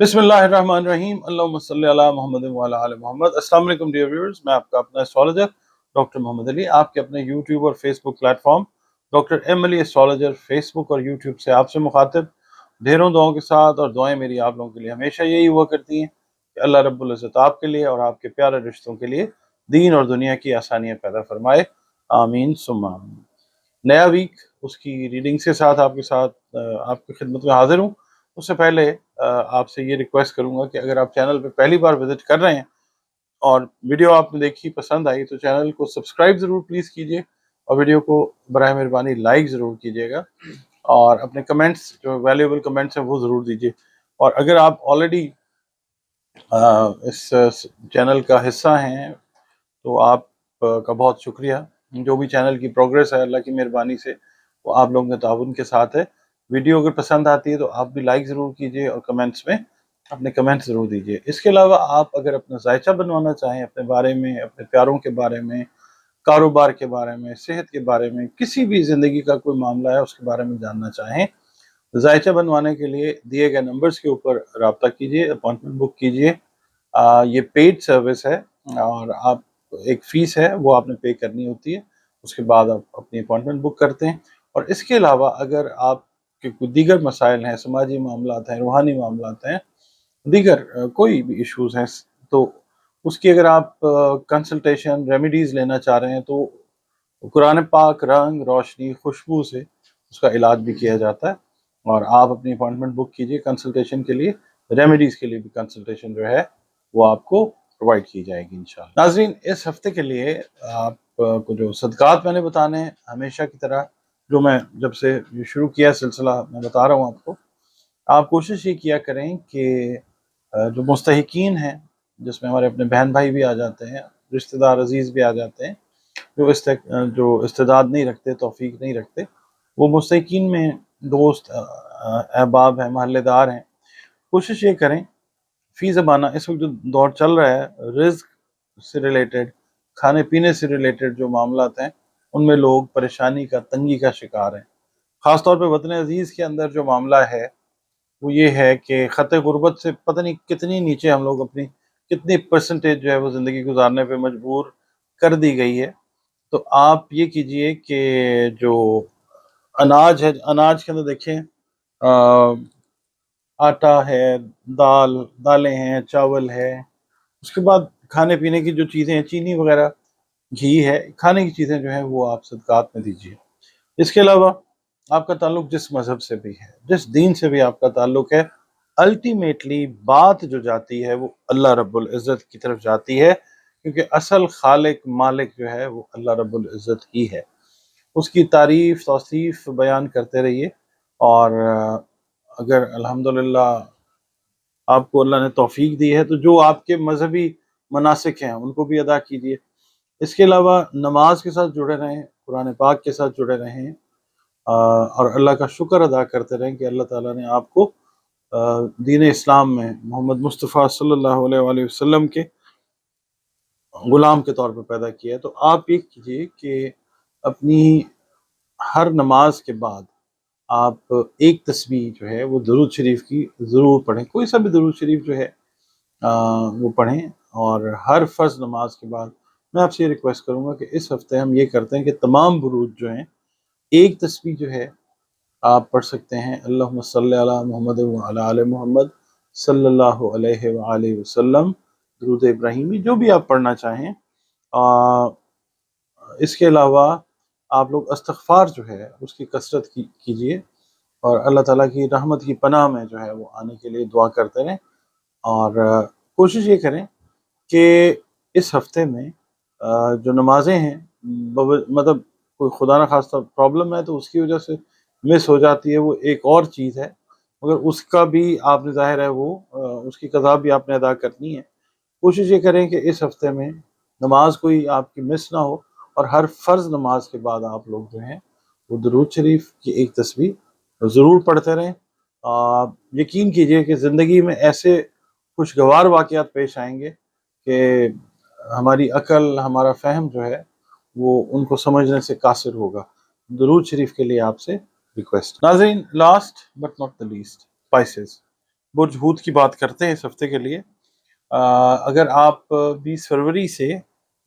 बिस्मिल्लाहिर्रहमानिर्रहीम अल्लाहुम्मा सल्ली अला मुहम्मद व अला आलि मोहम्मद। अस्सलाम वालेकुम डियर व्यूअर्स, मैं आपका अपना एस्ट्रोलॉजर डॉक्टर मोहम्मद अली आपके अपने यूट्यूब और Facebook platform doctor M Ali astrologer Facebook और यूट्यूब से आपसे मुखातिब ढेरों दुआओं के साथ। और दुआएं मेरी आप लोगों के लिए हमेशा यही हुआ करती हैं कि अल्लाह रब्बुल इज़्ज़त आपके लिए और आपके प्यारे रिश्तों के लिए दीन और दुनिया की आसानियाँ पैदा फरमाए, आमीन सुम्मा आमीन। नया वीक उसकी रीडिंग्स के साथ आपकी खिदमत में हाजिर हूँ। उससे पहले आपसे ये रिक्वेस्ट करूंगा कि अगर आप चैनल पे पहली बार विजिट कर रहे हैं और वीडियो आपने देखी पसंद आई तो चैनल को सब्सक्राइब ज़रूर प्लीज़ कीजिए और वीडियो को बराए मेहरबानी लाइक ज़रूर कीजिएगा और अपने कमेंट्स जो वैल्यूएबल कमेंट्स हैं वो ज़रूर दीजिए। और अगर आप ऑलरेडी इस चैनल का हिस्सा हैं तो आप का बहुत शुक्रिया। जो भी चैनल की प्रोग्रेस है अल्लाह की मेहरबानी से वो आप लोगों के ताउन के साथ है। वीडियो अगर पसंद आती है तो आप भी लाइक ज़रूर कीजिए और कमेंट्स में अपने कमेंट्स ज़रूर दीजिए। इसके अलावा आप अगर अपना जायचा बनवाना चाहें अपने बारे में, अपने प्यारों के बारे में, कारोबार के बारे में, सेहत के बारे में, किसी भी ज़िंदगी का कोई मामला है उसके बारे में जानना चाहें, जायचा बनवाने के लिए दिए गए नंबर्स के ऊपर रब्ता कीजिए, अपॉइंटमेंट बुक कीजिए। ये पेड सर्विस है और आप एक फ़ीस है वो आपने पे करनी होती है, उसके बाद आप अपनी अपॉइंटमेंट बुक करते हैं। और इसके अलावा अगर आपके कोई दीगर मसाइल हैं, समाजी मामलात हैं, रूहानी मामलात हैं, दीगर कोई भी इश्यूज़ हैं तो उसकी अगर आप कंसल्टेशन रेमेडीज़ लेना चाह रहे हैं तो कुरान पाक, रंग, रोशनी, खुशबू से उसका इलाज भी किया जाता है। और आप अपनी अपॉइंटमेंट बुक कीजिए कंसल्टेशन के लिए, रेमेडीज़ के लिए भी कंसल्टेशन जो है वो आपको प्रोवाइड की जाएगी इंशाअल्लाह। नाज़रीन, इस हफ्ते के लिए आपको जो सदक़ात मैंने बताने हैं हमेशा की तरह, जो मैं जब से ये शुरू किया सिलसिला मैं बता रहा हूँ आपको, आप कोशिश ये किया करें कि जो मुस्तहिकीन हैं, जिसमें हमारे अपने बहन भाई भी आ जाते हैं, रिश्तेदार अजीज़ भी आ जाते हैं, जो इस्तेदाद नहीं रखते, तौफीक नहीं रखते, वो मुस्तहिकीन में दोस्त अहबाब हैं, महल्लेदार हैं, कोशिश ये करें फ़ी ज़माना इस वक्त जो दौर चल रहा है, रिज़्क से रिलेटेड, खाने पीने से रिलेटेड जो मामलात हैं उनमें लोग परेशानी का, तंगी का शिकार हैं। ख़ास तौर पे वतन अज़ीज़ के अंदर जो मामला है वो ये है कि ख़त गुर्बत से पता नहीं कितनी नीचे हम लोग अपनी कितनी परसेंटेज जो है वो ज़िंदगी गुजारने पे मजबूर कर दी गई है। तो आप ये कीजिए कि जो अनाज है, अनाज के अंदर देखें आटा है, दालें हैं, चावल है, उसके बाद खाने पीने की जो चीज़ें हैं, चीनी वगैरह, घी है, खाने की चीज़ें जो हैं वो आप सदक़ात में दीजिए। इसके अलावा आपका ताल्लुक़ जिस मज़हब से भी है, जिस दीन से भी आपका ताल्लुक़ है, अल्टीमेटली बात जो जाती है वो अल्लाह रब्बुल इज़्ज़त की तरफ जाती है, क्योंकि असल खालिक मालिक जो है वो अल्लाह रब्बुल इज़्ज़त ही है। उसकी तारीफ़ तौसीफ़ बयान करते रहिए और अगर अल्हम्दुलिल्लाह आपको अल्लाह ने तौफ़ीक दी है तो जो आपके मज़हबी मनासिक हैं उनको भी अदा कीजिए। इसके अलावा नमाज के साथ जुड़े रहें, कुरान पाक के साथ जुड़े रहें और अल्लाह का शुक्र अदा करते रहें कि अल्लाह ताला ने आपको दीन इस्लाम में मोहम्मद मुस्तफ़ा सल्लल्लाहु अलैहि वसल्लम के ग़ुलाम के तौर पे पैदा किया है। तो आप ये कीजिए कि अपनी हर नमाज के बाद आप एक तस्बीह जो है वो दुरूद शरीफ की ज़रूर पढ़ें, कोई सा भी दुरूद शरीफ जो है वो पढ़ें। और हर फ़र्ज़ नमाज के बाद मैं आपसे ये रिक्वेस्ट करूँगा कि इस हफ़्ते हम ये करते हैं कि तमाम बुरूद जो हैं एक तस्बीह जो है आप पढ़ सकते हैं, अल्लाहुम्मा सल्ली अला मुहम्मद व अला आलि मुहम्मद सल्लल्लाहु अलैहि व आलिहि वसल्लम, दुरूद इब्राहिमी, जो भी आप पढ़ना चाहें। इसके अलावा आप लोग इस्तिग़फ़ार जो है उसकी कसरत कीजिए और अल्लाह ताला की रहमत की पनाह में जो है वो आने के लिए दुआ करते रहें। और कोशिश ये करें कि इस हफ़्ते में जो नमाज़ें हैं मतलब कोई खुदा न खास्ता प्रॉब्लम है तो उसकी वजह से मिस हो जाती है, वो एक और चीज़ है, मगर उसका भी आपने ज़ाहिर है वो उसकी क़ज़ा भी आपने अदा करनी है। कोशिश ये करें कि इस हफ़्ते में नमाज कोई आपकी मिस ना हो और हर फ़र्ज़ नमाज के बाद आप लोग जो हैं वो दुरूद शरीफ की एक तस्बीह ज़रूर पढ़ते रहें। यकीन कीजिए कि ज़िंदगी में ऐसे खुशगवार वाक़यात पेश आएंगे कि हमारी अकल, हमारा फ़हम जो है वो उनको समझने से कासिर होगा। दुरूद शरीफ के लिए आपसे रिक्वेस्ट। नाज़रीन, last but not the least, spices. برج حوت کی بات کرتے ہیں اس ہفتے کے لیے۔ اگر آپ 20 فروری سے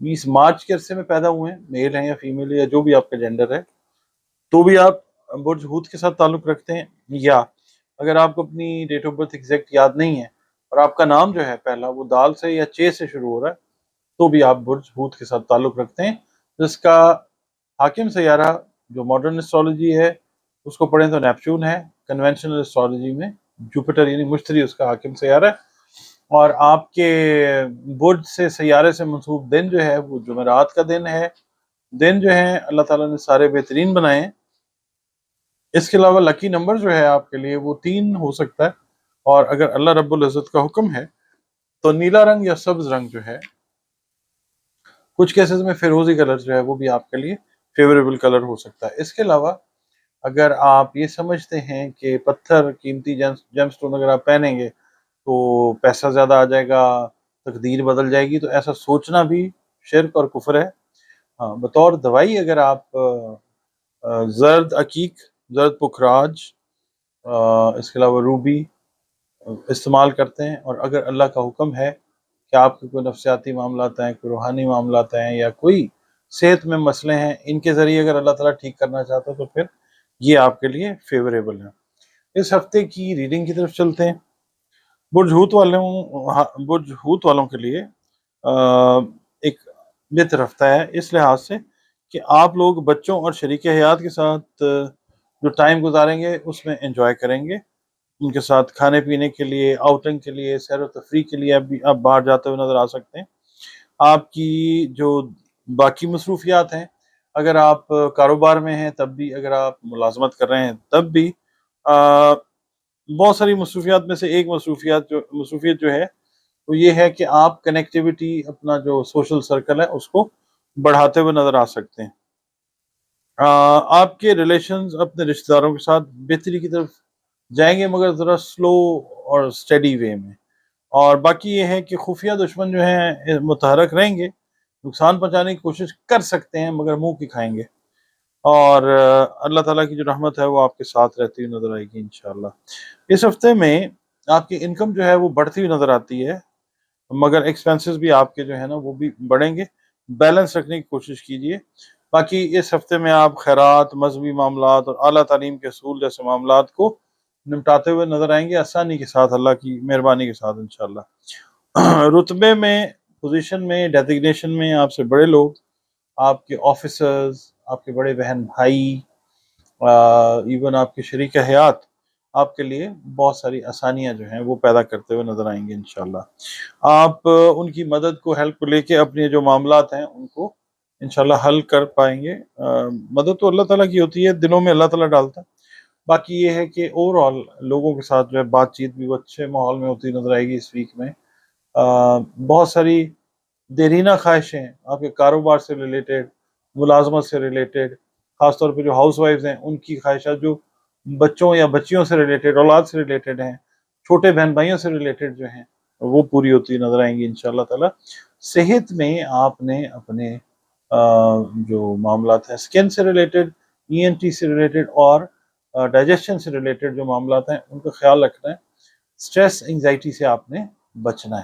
20 مارچ کے عرصے میں پیدا ہوئے ہیں، میل ہیں یا فیمیل یا جو بھی آپ کا جینڈر ہے، تو بھی آپ برج حوت کے ساتھ تعلق رکھتے ہیں۔ یا اگر آپ کو اپنی ڈیٹ آف برتھ ایگزیکٹ یاد نہیں ہے اور آپ کا نام جو ہے پہلا وہ دال سے یا چے سے شروع ہو رہا ہے، تو بھی آپ برج حوت کے ساتھ تعلق رکھتے ہیں، جس کا حاکم سیارہ جو ماڈرن اسٹرالوجی ہے اس کو پڑھیں تو نیپچون ہے، کنونشنل اسٹرالوجی میں جوپیٹر یعنی مشتری اس کا حاکم سیارہ ہے، اور آپ کے برج سے سیارے سے منسوب دن جو ہے وہ جمعرات کا دن ہے۔ دن جو ہے اللہ تعالیٰ نے سارے بہترین بنائے ہیں۔ اس کے علاوہ لکی نمبر جو ہے آپ کے لیے وہ 3 ہو سکتا ہے، اور اگر اللہ رب العزت کا حکم ہے تو نیلا رنگ یا سبز رنگ جو ہے، کچھ کیسز میں فیروزی کلر جو ہے وہ بھی آپ کے لیے فیوریبل کلر ہو سکتا ہے۔ اس کے علاوہ اگر آپ یہ سمجھتے ہیں کہ پتھر قیمتی جیم سٹون اگر آپ پہنیں گے تو پیسہ زیادہ آ جائے گا، تقدیر بدل جائے گی، تو ایسا سوچنا بھی شرک اور کفر ہے۔ ہاں، بطور دوائی اگر آپ زرد عقیق، زرد پکھراج، اس کے علاوہ روبی استعمال کرتے ہیں، اور اگر اللہ کا حکم ہے کہ آپ کے کوئی نفسیاتی معاملات ہیں، کوئی روحانی معاملات ہیں، یا کوئی صحت میں مسئلے ہیں، ان کے ذریعے اگر اللہ تعالیٰ ٹھیک کرنا چاہتا ہے تو پھر یہ آپ کے لیے فیوریبل ہے۔ اس ہفتے کی ریڈنگ کی طرف چلتے ہیں۔ برج حوت والوں کے لیے ایک بہتر ہفتہ ہے اس لحاظ سے کہ آپ لوگ بچوں اور شریک حیات کے ساتھ جو ٹائم گزاریں گے اس میں انجوائے کریں گے، ان کے ساتھ کھانے پینے کے لیے، آؤٹنگ کے لیے، سیر و تفریح کے لیے آپ باہر جاتے ہوئے نظر آ سکتے ہیں۔ آپ کی جو باقی مصروفیات ہیں، اگر آپ کاروبار میں ہیں تب بھی، اگر آپ ملازمت کر رہے ہیں تب بھی، بہت ساری مصروفیات میں سے ایک مصروفیت جو ہے وہ یہ ہے کہ آپ کنیکٹیوٹی، اپنا جو سوشل سرکل ہے اس کو بڑھاتے ہوئے نظر آ سکتے ہیں۔ آپ کے ریلیشنز اپنے رشتہ داروں کے ساتھ بہتری کی طرف جائیں گے، مگر ذرا سلو اور سٹیڈی وے میں، اور باقی یہ ہے کہ خفیہ دشمن جو ہیں متحرک رہیں گے، نقصان پہنچانے کی کوشش کر سکتے ہیں مگر منہ کی کھائیں گے، اور اللہ تعالیٰ کی جو رحمت ہے وہ آپ کے ساتھ رہتی ہوئی نظر آئے گی انشاءاللہ۔ اس ہفتے میں آپ کی انکم جو ہے وہ بڑھتی ہوئی نظر آتی ہے، مگر ایکسپینسز بھی آپ کے جو ہے نا وہ بھی بڑھیں گے، بیلنس رکھنے کی کوشش کیجیے۔ باقی اس ہفتے میں آپ خیرات، مذہبی معاملات اور اعلیٰ تعلیم کے اصول جیسے معاملات کو نمٹاتے ہوئے نظر آئیں گے، آسانی کے ساتھ، اللہ کی مہربانی کے ساتھ انشاءاللہ۔ رتبے میں، پوزیشن میں، ڈیزگنیشن میں آپ سے بڑے لوگ، آپ کے آفیسرز، آپ کے بڑے بہن بھائی، ایون آپ کے شریک حیات آپ کے لیے بہت ساری آسانیاں جو ہیں وہ پیدا کرتے ہوئے نظر آئیں گے انشاءاللہ۔ آپ ان کی مدد کو، ہیلپ کو لے کے اپنے جو معاملات ہیں ان کو انشاءاللہ حل کر پائیں گے۔ مدد تو اللہ تعالیٰ کی ہوتی ہے، دلوں میں اللہ تعالیٰ ڈالتا ہے۔ باقی یہ ہے کہ اوور آل لوگوں کے ساتھ جو ہے بات چیت بھی وہ اچھے ماحول میں ہوتی نظر آئے گی اس ویک میں۔ بہت ساری دیرینہ خواہشیں آپ کے کاروبار سے ریلیٹڈ، ملازمت سے ریلیٹڈ، خاص طور پہ جو ہاؤس وائفز ہیں ان کی خواہشات جو بچوں یا بچیوں سے ریلیٹڈ، اولاد سے ریلیٹڈ ہیں، چھوٹے بہن بھائیوں سے ریلیٹڈ جو ہیں وہ پوری ہوتی نظر آئیں گی انشاءاللہ تعالیٰ۔ صحت میں آپ نے اپنے جو معاملات ہیں سکن سے ریلیٹڈ، ENT سے ریلیٹڈ اور ڈائجیشن سے ریلیٹڈ جو معاملات ہیں ان کا خیال رکھنا ہے۔ سٹریس، انگزائٹی سے آپ نے بچنا ہے۔